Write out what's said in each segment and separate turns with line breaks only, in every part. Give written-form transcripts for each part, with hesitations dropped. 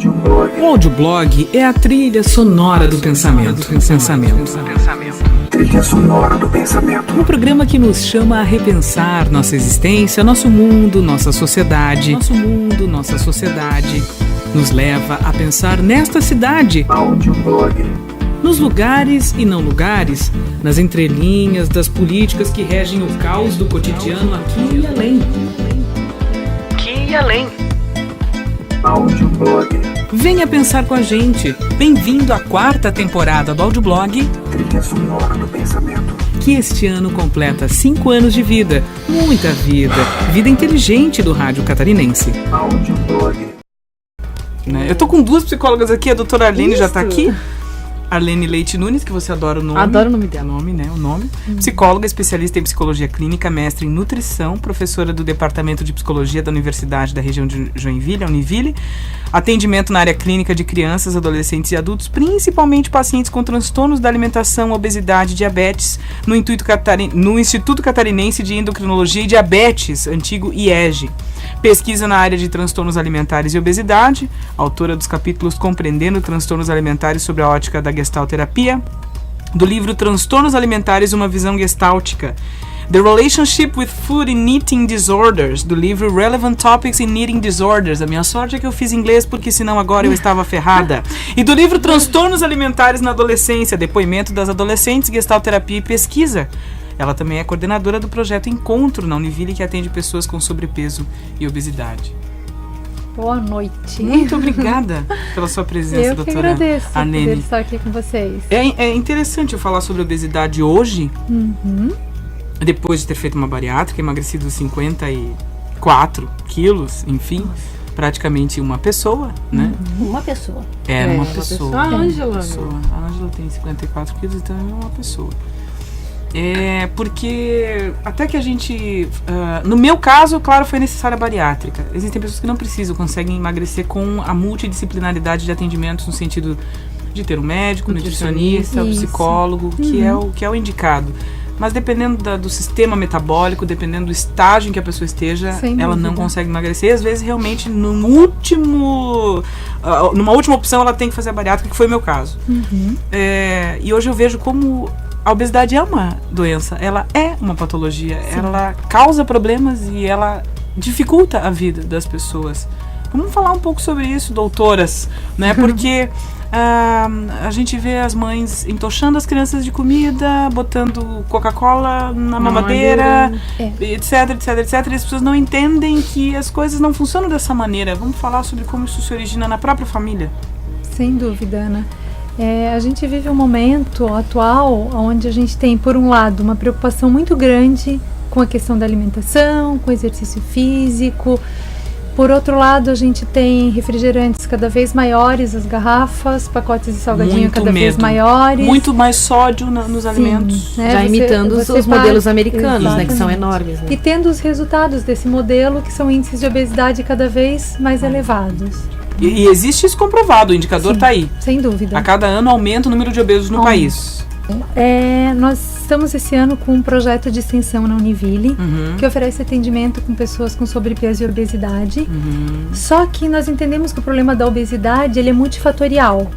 O audioblog é a trilha sonora do pensamento.
Trilha sonora do pensamento.
Um programa que nos chama a repensar nossa existência, nosso mundo, nossa sociedade. Nos leva a pensar nesta cidade.
Audioblog.
Nos lugares e não lugares, nas entrelinhas das políticas que regem o caos do cotidiano aqui e além.
Audioblog.
Venha pensar com a gente. Bem-vindo à 4ª temporada do audioblog
Trilha sonora do pensamento.
que este ano completa 5 anos de vida. Muita vida. Vida inteligente do rádio catarinense.
Audioblog.
Eu tô com 2 psicólogas aqui, a doutora Arlene já tá aqui. Arlene Leite Nunes, que você adora o nome.
Adoro o nome dela.
O nome. Psicóloga, especialista em psicologia clínica, mestre em nutrição, professora do Departamento de Psicologia da Universidade da região de Joinville, a Univille. Atendimento na área clínica de crianças, adolescentes e adultos, principalmente pacientes com transtornos da alimentação, obesidade e diabetes, no Instituto Catarinense de Endocrinologia e Diabetes, antigo IEG. Pesquisa na área de transtornos alimentares e obesidade, autora dos capítulos Compreendendo Transtornos Alimentares sobre a Ótica da Gestalterapia, do livro Transtornos Alimentares, uma visão gestáltica, The Relationship with Food in Eating Disorders, do livro Relevant Topics in Eating Disorders. A minha sorte é que eu fiz inglês, porque senão agora eu estava ferrada. E do livro Transtornos Alimentares na Adolescência, depoimento das adolescentes, gestalterapia e pesquisa. Ela também é coordenadora do projeto Encontro na Univille, que atende pessoas com sobrepeso e obesidade.
Boa noite.
Muito obrigada pela sua presença, doutora.
Eu que agradeço por
Arlene.
poder estar aqui com vocês.
É interessante eu falar sobre obesidade hoje, depois de ter feito uma bariátrica, emagrecido 54 quilos, enfim, praticamente uma pessoa, né?
Uma pessoa.
Era uma pessoa.
A Ângela.
A Ângela tem 54 quilos, então é uma pessoa. Porque até que a gente... no meu caso, claro, foi necessária a bariátrica. Existem pessoas que não precisam, conseguem emagrecer com a multidisciplinaridade de atendimentos, no sentido de ter um médico, nutricionista, um psicólogo, que é o indicado. Mas dependendo do sistema metabólico, dependendo do estágio em que a pessoa esteja, ela não consegue emagrecer. E às vezes, realmente, numa última opção, ela tem que fazer a bariátrica, que foi o meu caso. E hoje eu vejo como a obesidade é uma doença, ela é uma patologia, ela causa problemas e ela dificulta a vida das pessoas. Vamos falar um pouco sobre isso, doutoras, né? Porque a gente vê as mães entochando as crianças de comida, botando Coca-Cola na mamadeira, etc. E as pessoas não entendem que as coisas não funcionam dessa maneira. Vamos falar sobre como isso se origina na própria família.
Sem dúvida, Ana. A gente vive um momento atual onde a gente tem, por um lado, uma preocupação muito grande com a questão da alimentação, com o exercício físico. Por outro lado, a gente tem refrigerantes cada vez maiores, as garrafas, pacotes de salgadinho cada vez maiores.
Muito mais sódio nos alimentos.
Já imitando os modelos americanos, né, que são enormes. Né?
E tendo os resultados desse modelo, que são índices de obesidade cada vez mais elevados.
E existe isso comprovado, o indicador está aí.
Sem dúvida.
A cada ano aumenta o número de obesos no país.
Nós estamos esse ano com um projeto de extensão na Univille, que oferece atendimento com pessoas com sobrepeso e obesidade. Só que nós entendemos que o problema da obesidade ele é multifatorial.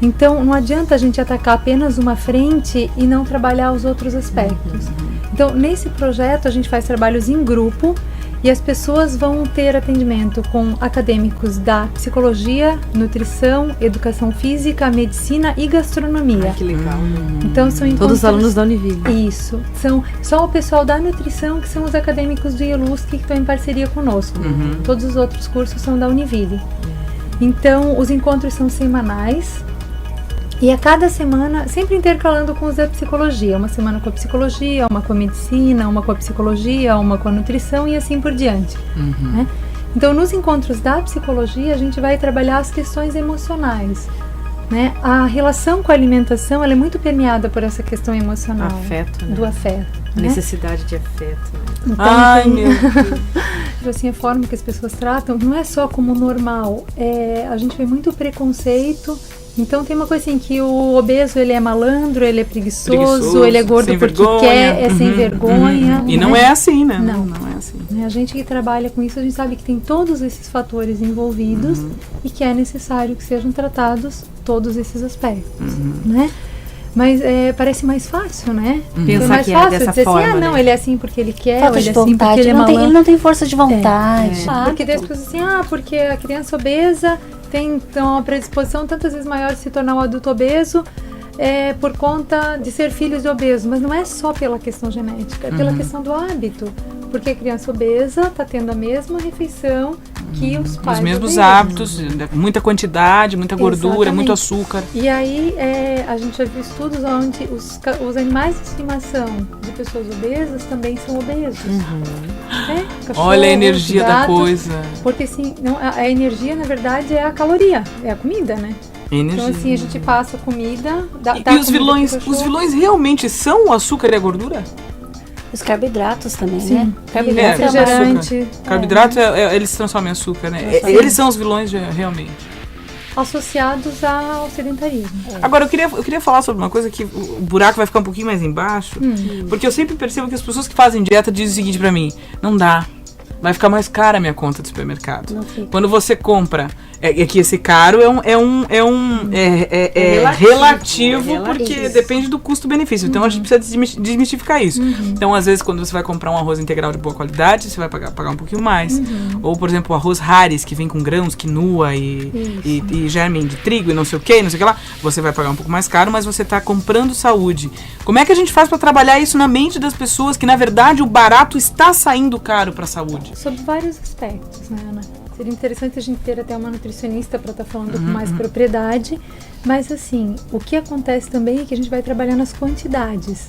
Então não adianta a gente atacar apenas uma frente e não trabalhar os outros aspectos. Então nesse projeto a gente faz trabalhos em grupo, e as pessoas vão ter atendimento com acadêmicos da psicologia, nutrição, educação física, medicina e gastronomia.
Que legal.
Então são
todos os alunos da Univille.
Isso. São só o pessoal da nutrição que são os acadêmicos do IELUSC que estão em parceria conosco. Todos os outros cursos são da Univille. Então os encontros são semanais. E a cada semana, sempre intercalando com os da psicologia. Uma semana com a psicologia, uma com a medicina, uma com a psicologia, uma com a nutrição e assim por diante. Né? Então, nos encontros da psicologia, a gente vai trabalhar as questões emocionais. Né? A relação com a alimentação ela é muito permeada por essa questão emocional.
Afeto, né?
Do afeto.
Necessidade de afeto. Né?
Então, meu Deus. Assim, a forma que as pessoas tratam não é só como normal. A gente vê muito preconceito. Então tem uma coisa assim, que o obeso ele é malandro, ele é preguiçoso ele é gordo porque quer, é sem vergonha.
E não é assim, né?
Não
é assim.
né? A gente que trabalha com isso, a gente sabe que tem todos esses fatores envolvidos e que é necessário que sejam tratados todos esses aspectos, né? Mas parece mais fácil, né?
Pensar
mais
que
fácil
é dessa
dizer
forma,
assim, não, ele é assim porque ele quer,
Falta
ou ele
de
é assim
vontade.
porque ele é malandro.
Ele não tem força de vontade.
Porque daí as pessoas assim, porque a criança obesa tem então, uma predisposição tantas vezes maior de se tornar um adulto obeso por conta de ser filho de obeso. Mas não é só pela questão genética, é pela questão do hábito. Porque a criança obesa está tendo a mesma refeição que os pais
Os mesmos
obesos.
hábitos, muita quantidade, muita gordura,
Exatamente.
muito açúcar.
E aí a gente já viu estudos onde os animais de estimação de pessoas obesas também são obesos. Cachorro,
Olha a energia da
gato,
coisa.
Porque assim, a energia na verdade é a caloria, é a comida, né?
Energia.
Então assim, a gente passa comida, dá
E os
comida pro
vilões,
cachorro.
os vilões realmente são o açúcar e a gordura?
Os carboidratos também,
Sim.
né? Carboidrato
É,
é uma-
refrigerante,
Carboidrato, eles se transformam em açúcar, né? Eles são os vilões realmente.
associados ao sedentarismo.
Agora, eu queria falar sobre uma coisa que o buraco vai ficar um pouquinho mais embaixo, porque eu sempre percebo que as pessoas que fazem dieta dizem o seguinte pra mim: não dá, vai ficar mais cara a minha conta do supermercado.
Não fica.
Quando você compra, que esse caro é relativo, porque
Isso.
depende do custo-benefício. Então a gente precisa desmistificar isso. Então, às vezes, quando você vai comprar um arroz integral de boa qualidade, você vai pagar um pouquinho mais. Ou, por exemplo, o arroz Haris, que vem com grãos, quinoa e germen de trigo e não sei o que lá, você vai pagar um pouco mais caro, mas você está comprando saúde. Como é que a gente faz para trabalhar isso na mente das pessoas, que na verdade o barato está saindo caro para a saúde?
Sobre vários aspectos, né, Ana? Seria interessante a gente ter até uma nutricionista para estar falando com mais propriedade, mas assim, o que acontece também é que a gente vai trabalhar nas quantidades.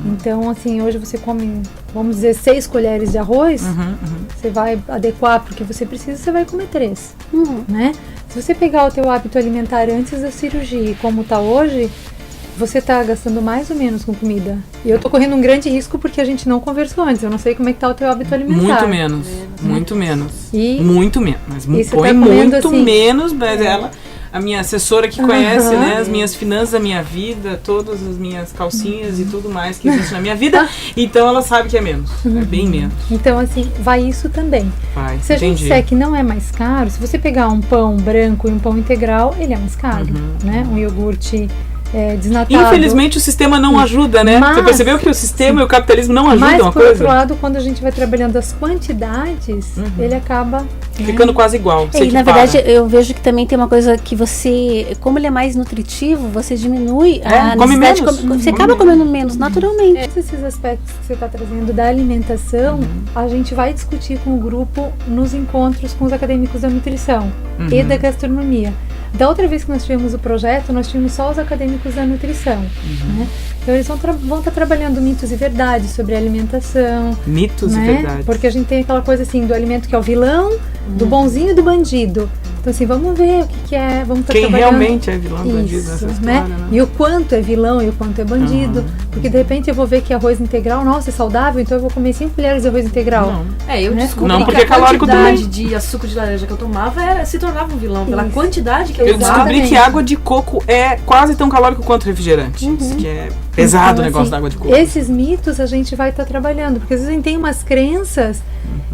Então, assim, hoje você come, vamos dizer, 6 colheres de arroz, você vai adequar porque você precisa, você vai comer 3, né? Se você pegar o teu hábito alimentar antes da cirurgia e como está hoje, você está gastando mais ou menos com comida. E eu estou correndo um grande risco porque a gente não conversou antes. Eu não sei como é que está o teu hábito alimentar.
Muito menos, muito menos.
E-
muito menos. Mas
e você
põe
tá comendo
muito
assim-
menos, mas ela, a minha assessora que conhece, né, as minhas finanças da minha vida, todas as minhas calcinhas e tudo mais que existe na minha vida, então ela sabe que é menos, é bem menos.
Então, assim, vai isso também.
Vai,
Se a gente
entendi.
disser que não é mais caro, se você pegar um pão branco e um pão integral, ele é mais caro, né? Um iogurte desnatado.
Infelizmente o sistema não ajuda, né?
Mas-
Você percebeu que o sistema e o capitalismo não
Mas,
ajudam a
por outro
coisa?
lado, quando a gente vai trabalhando as quantidades, ele acaba...
Ficando quase igual. se
E na
equipara.
verdade eu vejo que também tem uma coisa que você, como ele é mais nutritivo, você diminui a
come
necessidade
menos.
de você
Come
acaba
menos.
comendo menos naturalmente.
Esses aspectos que você está trazendo da alimentação, a gente vai discutir com o grupo nos encontros com os acadêmicos da nutrição e da gastronomia. Da outra vez que nós tivemos o projeto, nós tínhamos só os acadêmicos da nutrição, né? Então eles vão estar trabalhando mitos e verdades sobre a alimentação,
Mitos
né?
e verdades.
Porque a gente tem aquela coisa assim do alimento que é o vilão, do bonzinho e do bandido. Então assim, vamos ver o que é, vamos estar
Quem
trabalhando
realmente é vilão bandido nessa
isso,
história,
né?
né?
E o quanto é vilão e o quanto é bandido. Porque de repente eu vou ver que arroz integral, nossa, é saudável, então eu vou comer 5 colheres de arroz integral.
Não.
Eu
Né?
descobri
Não,
que
porque
a
é calórico
quantidade
também.
de açúcar de laranja que eu tomava se tornava um vilão. Pela
Isso.
quantidade que eu
Eu
usava.
descobri
Exatamente.
que água de coco é quase tão calórico quanto refrigerante. Isso que é pesado
Então,
o negócio
assim,
da água de coco.
Esses mitos a gente vai estar trabalhando, porque às vezes a gente tem umas crenças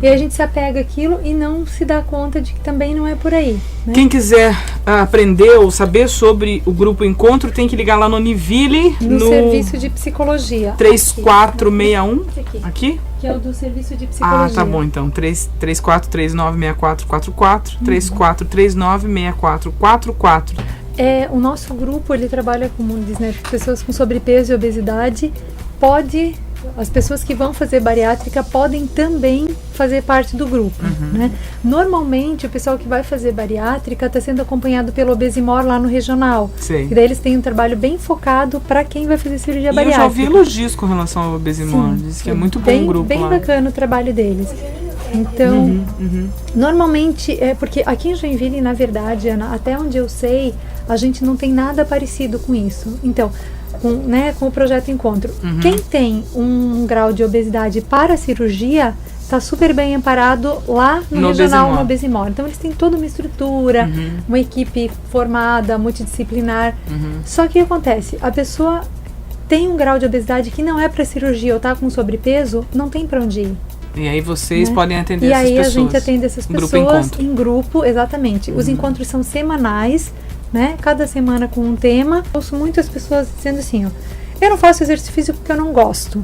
e a gente se apega àquilo e não se dá conta de que também não é por aí, né?
Quem quiser aprender ou saber sobre o grupo Encontro, tem que ligar lá no Univille,
No serviço de psicologia.
3461.
Esse aqui,
Aqui?
que é o do serviço de psicologia.
Ah, tá bom então. 34396444, 34396444.
O nosso grupo, ele trabalha, como diz, né, pessoas com sobrepeso e obesidade. As pessoas que vão fazer bariátrica podem também fazer parte do grupo, né? Normalmente, o pessoal que vai fazer bariátrica está sendo acompanhado pelo Obesimor lá no regional.
Sei.
E daí eles têm um trabalho bem focado para quem vai fazer cirurgia
E eu
bariátrica.
já ouvi elogios com relação ao Obesimor. Diz que é muito bom o grupo
bem
lá.
bacana o trabalho deles. Então, normalmente, porque aqui em Joinville, na verdade, Ana, até onde eu sei, a gente não tem nada parecido com isso. Então, com o projeto Encontro, quem tem um grau de obesidade para cirurgia está super bem amparado lá no regional,
Obesimor.
no Obesimor. Então, eles têm toda uma estrutura, uma equipe formada, multidisciplinar. Só que o que acontece? A pessoa tem um grau de obesidade que não é para cirurgia ou tá com sobrepeso, não tem para onde ir.
E aí vocês
né?
podem atender
E
essas
aí
pessoas.
a gente atende essas
Um grupo
pessoas
encontro.
em grupo, exatamente. Os encontros são semanais, né? Cada semana com um tema. Ouço muitas pessoas dizendo assim, ó, eu não faço exercício físico porque eu não gosto.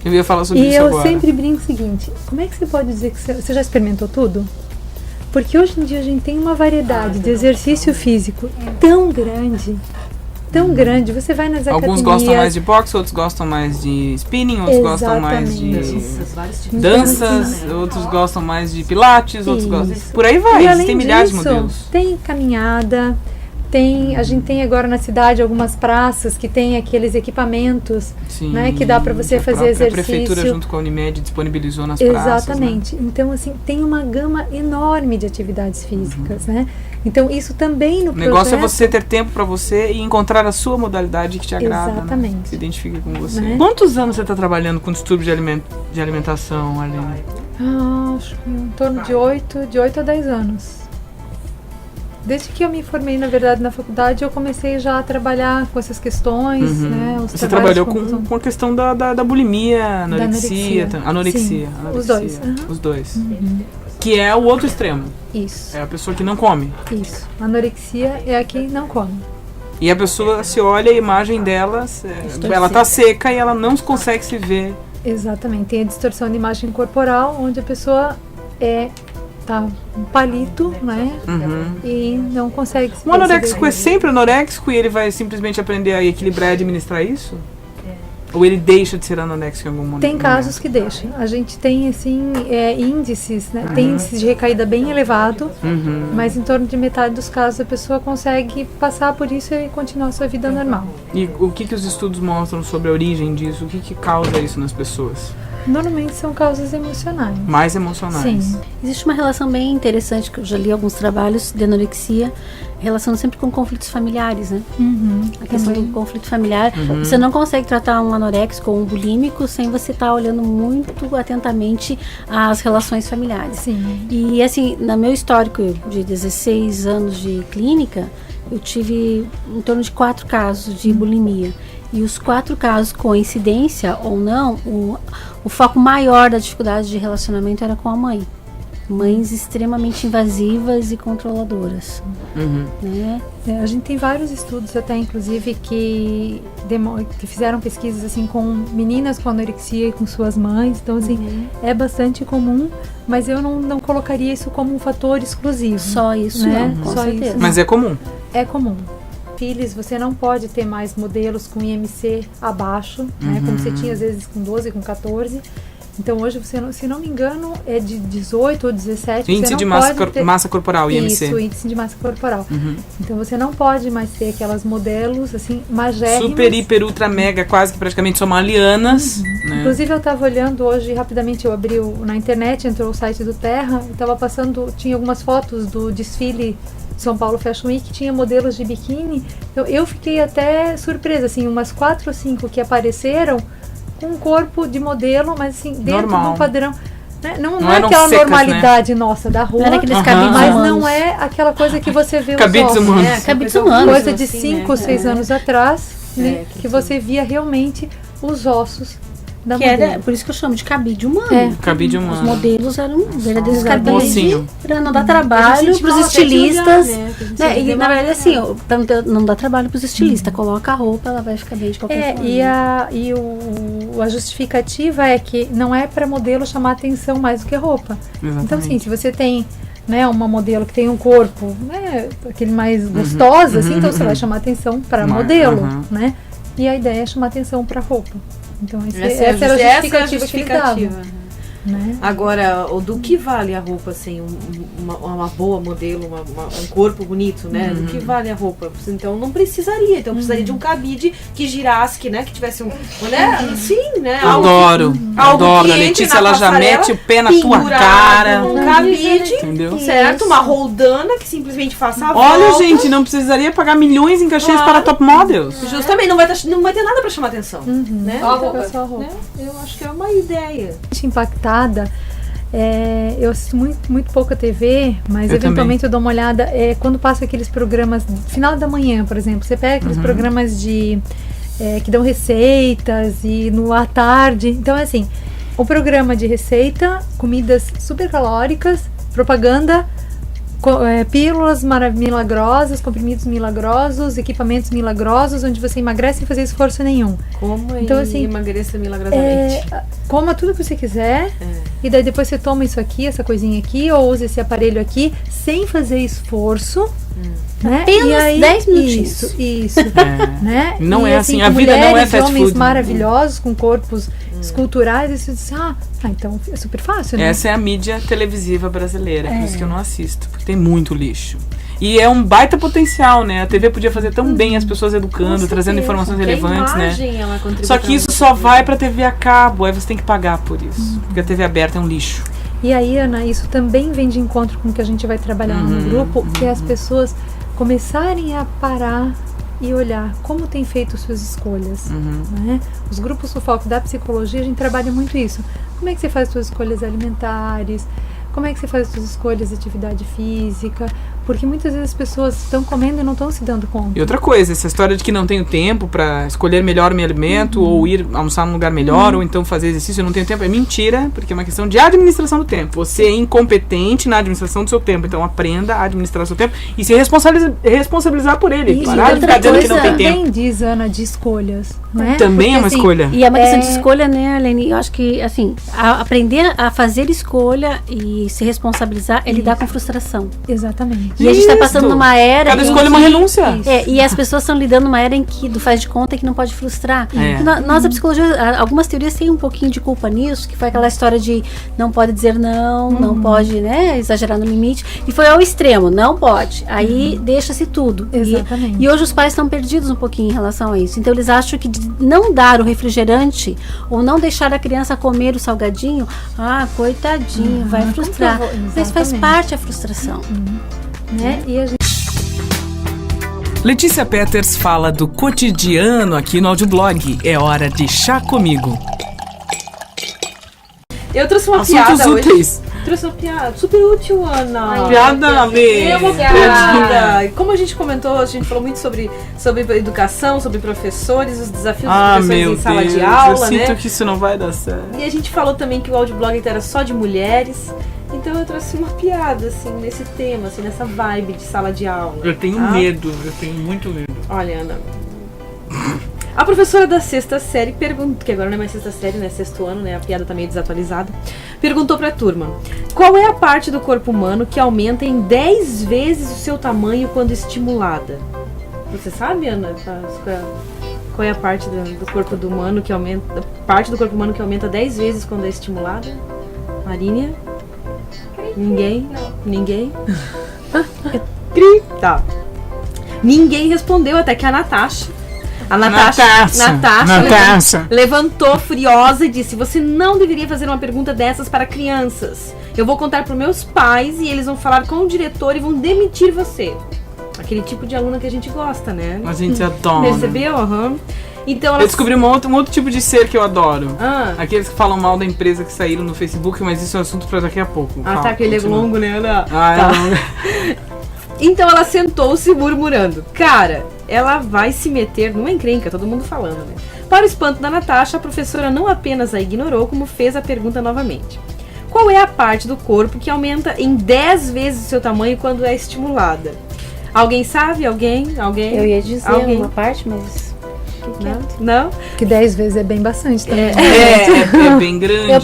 Eu ia falar sobre
E
isso
eu
agora.
sempre brinco o seguinte, como é que você pode dizer que você já experimentou tudo? Porque hoje em dia a gente tem uma variedade de exercício físico tão grande, você vai nas academias...
Alguns gostam mais de boxe, outros gostam mais de spinning, outros gostam mais de
Exatamente.
Vários tipos.
danças, outros gostam mais de pilates, outros
Isso.
gostam... Por aí vai,
E além
existem milhares de
disso,
modelos.
tem caminhada, a gente tem agora na cidade algumas praças que tem aqueles equipamentos,
Sim,
né, que dá para você
a
fazer
própria
exercício.
prefeitura junto com a Unimed disponibilizou nas praças.
Exatamente. Então, assim, tem uma gama enorme de atividades físicas, né? Então, isso também no
O negócio é
projeto,
você ter tempo para você e encontrar a sua modalidade que te agrada. Né?
Exatamente.
Que se identifique com você.
Né?
Quantos anos você está trabalhando com distúrbio de alimentação, Aline?
acho que em torno de 8 a 10 anos. Desde que eu me formei, na verdade, na faculdade, eu comecei já a trabalhar com essas questões, né? Os
Você
trabalhos
trabalhou
de conclusão.
com a questão da bulimia, anorexia.
anorexia.
Anorexia.
Sim,
anorexia.
os dois, aham.
Os dois. Que é o outro extremo.
Isso,
É a pessoa que não come.
isso. A anorexia é a que não come.
E a pessoa se olha, a imagem dela, ela tá seca e ela não consegue se ver.
Exatamente. Tem a distorção de imagem corporal, onde a pessoa tá um palito, né? E não consegue se
O anoréxico é
perceber.
sempre anoréxico e ele vai simplesmente aprender a equilibrar e administrar isso? Ou ele deixa de ser anoréxico em algum momento?
Tem casos que deixam. A gente tem, assim, índices, né? Tem índices de recaída bem elevado, mas em torno de metade dos casos a pessoa consegue passar por isso e continuar a sua vida normal.
E o que os estudos mostram sobre a origem disso? O que causa isso nas pessoas?
Normalmente são causas emocionais.
Mais emocionais.
Sim.
Existe uma relação bem interessante, que eu já li alguns trabalhos de anorexia, relacionando sempre com conflitos familiares, né? A questão do conflito familiar. Você não consegue tratar um anoréxico ou um bulímico sem você estar olhando muito atentamente as relações familiares.
Sim.
E assim, no meu histórico de 16 anos de clínica, eu tive em torno de 4 casos de bulimia. E os 4 casos, coincidência ou não, o foco maior da dificuldade de relacionamento era com a mãe. Mães extremamente invasivas e controladoras. Né?
A gente tem vários estudos até, inclusive, que fizeram pesquisas assim com meninas com anorexia e com suas mães. Então, assim, é bastante comum, mas eu não colocaria isso como um fator exclusivo.
Só isso,
né?
não, com
Só
certeza.
isso.
Mas é comum.
É comum. Filhos, você não pode ter mais modelos com IMC abaixo, né? Como você tinha às vezes com 12, com 14. Então hoje, você não, se não me engano, é de 18 ou 17.
Índice
você
de
não pode ter...
massa corporal, IMC.
Isso, índice de massa corporal. Então você não pode mais ter aquelas modelos assim, magérrimas.
Super, hiper, ultra, mega, quase que praticamente somalianas. Né?
Inclusive eu estava olhando hoje, rapidamente eu abri na internet, entrou o site do Terra, e estava passando, tinha algumas fotos do desfile São Paulo Fashion Week, tinha modelos de biquíni. Então, eu fiquei até surpresa, assim, umas 4 ou 5 que apareceram com um corpo de modelo, mas assim, dentro
Normal.
de um padrão. Né? Não é
eram
aquela
secas,
normalidade nossa da rua,
Não era aqueles cabides
mas
humanos.
não é aquela coisa que você vê
Cabides
os ossos.
humanos.
Cabides humanos.
Coisa de
assim,
5 ou 6 anos atrás, né,
que
que você via realmente os ossos da
Que
modelo.
era, por isso que eu chamo de cabide humano.
É.
Cabide
Os
humano.
modelos eram verdadeiros
Exatamente.
cabides para não dar trabalho para os estilistas. Né? E na verdade, assim, não dá trabalho para os estilistas. Coloca a roupa, ela vai ficar bem de qualquer forma.
A justificativa é que não é para modelo chamar atenção mais do que roupa.
Exatamente.
Então, assim, se você tem, né, uma modelo que tem um corpo, né, aquele mais gostosa, assim, então você vai chamar atenção para modelo, né? E a ideia é chamar atenção para roupa. Então, essa era a justificativa que eles davam, né?
Agora, do que vale a roupa sem uma boa modelo, um corpo bonito, né? Do que vale a roupa? Então não precisaria. Então precisaria de um cabide que girasse, né? Que tivesse um. Né? Sim, né?
Adoro.
algo
Adoro.
que
A
entre
Letícia,
na
ela já
passarela,
mete o pé na tua
pendurado
cara.
num cabide,
Entendeu?
certo? Uma roldana que simplesmente faça a
Olha,
volta.
gente, não precisaria pagar milhões em cachês para top models.
Justamente, não vai ter nada pra chamar atenção. Né?
Só a roupa.
Né? Eu acho que é uma ideia.
Impactada. Eu assisto muito pouco a TV, mas
Eu
eventualmente eu dou uma olhada quando passa aqueles programas final da manhã, por exemplo. Você pega aqueles programas de que dão receitas e no à tarde. Então, assim, o programa de receita, comidas super calóricas, propaganda, pílulas milagrosas, comprimidos milagrosos, equipamentos milagrosos, onde você emagrece sem fazer esforço nenhum.
Como
então, assim,
emagreça milagrosamente?
Coma tudo que você quiser, e daí depois você toma isso aqui, essa coisinha aqui, ou usa esse aparelho aqui, sem fazer esforço. Né?
Apenas
e aí,
10 minutinhos.
Isso. Né?
Não
e,
é assim, a vida não é fast
homens
food.
maravilhosos, com corpos esculturais, e você diz, então é super fácil, né?
Essa é a mídia televisiva brasileira, por isso que eu não assisto, porque tem muito lixo. E é um baita potencial, né? A TV podia fazer tão bem as pessoas educando, trazendo informações relevantes, né? Só que isso só vai pra TV a cabo, aí você tem que pagar por isso. Porque a TV aberta é um lixo.
E aí, Ana, isso também vem de encontro com o que a gente vai trabalhar no grupo, que é as pessoas começarem a parar e olhar como tem feito suas escolhas. Né? Os grupos do foco da psicologia, a gente trabalha muito isso. Como é que você faz suas escolhas alimentares? Como é que você faz suas escolhas de atividade física? Porque muitas vezes as pessoas estão comendo e não estão se dando conta.
E outra coisa, essa história de que não tenho tempo pra escolher melhor o meu alimento, ou ir almoçar num lugar melhor, ou então fazer exercício, eu não tenho tempo, é mentira, porque é uma questão de administração do tempo. Você é incompetente na administração do seu tempo, então aprenda a administrar o seu tempo e se responsabilizar por ele.
Isso,
parar de ficar dizendo que não tem tempo.
Também diz, Ana, de escolhas. Né?
Também é uma escolha.
E é uma questão de escolha, né, Arlene? Eu acho que, assim, aprender a fazer escolha e se responsabilizar é lidar com frustração.
Exatamente.
E a gente está passando numa era.
Cada escolha é uma renúncia.
E as pessoas estão lidando numa era em que do faz de conta que não pode frustrar. Nós, a psicologia, algumas teorias têm um pouquinho de culpa nisso, que foi aquela história de não pode dizer não, não pode, né, exagerar no limite. E foi ao extremo, não pode. Aí deixa-se tudo.
Exatamente.
E hoje os pais estão perdidos um pouquinho em relação a isso. Então eles acham que de não dar o refrigerante ou não deixar a criança comer o salgadinho, coitadinho, vai frustrar. Mas faz parte a frustração.
Né? E a gente...
Letícia Peters fala do cotidiano aqui no audioblog. É hora de chá comigo.
Eu trouxe uma
Assuntos
piada
úteis.
hoje. Trouxe uma piada super útil, Ana.
Piada, Lê.
É uma piada. Como a gente comentou, a gente falou muito sobre educação, sobre professores, os desafios dos professores em sala de aula,
eu sinto
né?
que isso não vai dar certo.
E a gente falou também que o audioblog era só de mulheres. Então eu trouxe uma piada, assim, nesse tema, assim, nessa vibe de sala de aula.
Eu tenho medo, eu tenho muito medo.
Olha, Ana. A professora da 6ª série perguntou, que agora não é mais 6ª série, né? 6º ano, né? A piada tá meio desatualizada. Perguntou pra turma: qual é a parte do corpo humano que aumenta em 10 vezes o seu tamanho quando estimulada? Você sabe, Ana? Qual é a parte do corpo humano que aumenta? Parte do corpo humano que aumenta 10 vezes quando é estimulada? Marínia? Ninguém?
Não.
Ninguém? Tá. Ninguém respondeu, até que a Natasha. A Natasha levantou furiosa e disse: você não deveria fazer uma pergunta dessas para crianças. Eu vou contar para meus pais e eles vão falar com o diretor e vão demitir você. Aquele tipo de aluna que a gente gosta, né?
A gente adora.
Percebeu? Então ela...
Eu descobri um outro tipo de ser que eu adoro. Aqueles que falam mal da empresa que saíram no Facebook, mas isso é um assunto pra daqui a pouco.
Tá, que ele é longo, né, Ana?
É longo.
Então ela sentou-se murmurando: cara, ela vai se meter numa encrenca, todo mundo falando, né? Para o espanto da Natasha, a professora não apenas a ignorou, como fez a pergunta novamente. Qual é a parte do corpo que aumenta em 10 vezes o seu tamanho quando é estimulada? Alguém sabe? Alguém?
Eu ia dizer uma parte, mas...
Não?
Que 10 vezes é bem bastante também.
É bem grande.
Eu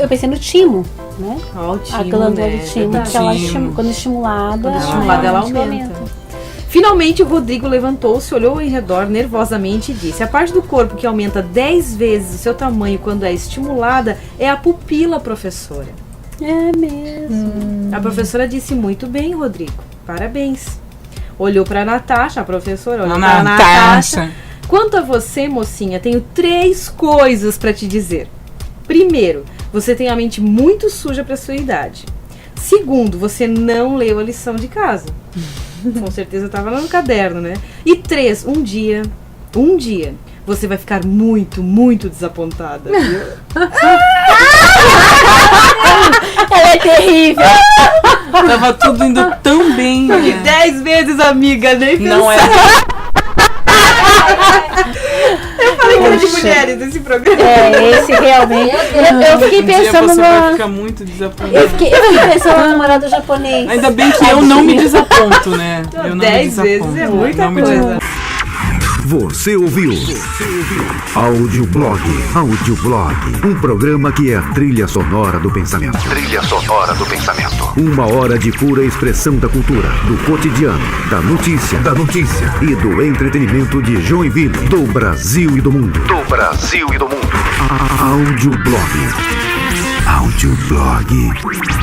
pensei no timo, né?
O timo,
a glândula
né?
do timo, que ela quando estimulada,
ela aumenta. Finalmente o Rodrigo levantou-se, olhou em redor nervosamente e disse: a parte do corpo que aumenta 10 vezes o seu tamanho quando é estimulada é a pupila, professora.
É mesmo.
A professora disse: muito bem, Rodrigo, parabéns. Olhou para a Natasha, a professora olhou para a Natasha. Quanto a você, mocinha, tenho 3 coisas para te dizer. Primeiro, você tem a mente muito suja para sua idade. Segundo, você não leu a lição de casa. Com certeza estava lá no caderno, né? E 3, um dia, você vai ficar muito, muito desapontada, viu?
Ela é terrível.
Tava tudo indo tão bem.
Porque 10 vezes, amiga, nem pensar.
Não é.
Eu falei que número de
Poxa.
mulheres desse programa.
Esse realmente. Eu fiquei
Um dia
pensando
você vai
no.
ficar muito desapontado.
Eu fiquei pensando no namorado japonês.
Ainda bem que eu não me desaponto, né? Eu não me
10 vezes
desaponto.
é muita
Não me
coisa.
desaponto.
Você ouviu? Audioblog. Audioblog. Um programa que é a trilha sonora do pensamento. Trilha sonora do pensamento. 1 hora de pura expressão da cultura, do cotidiano, da notícia e do entretenimento de Joinville, do Brasil e do mundo. Audioblog. Audioblog.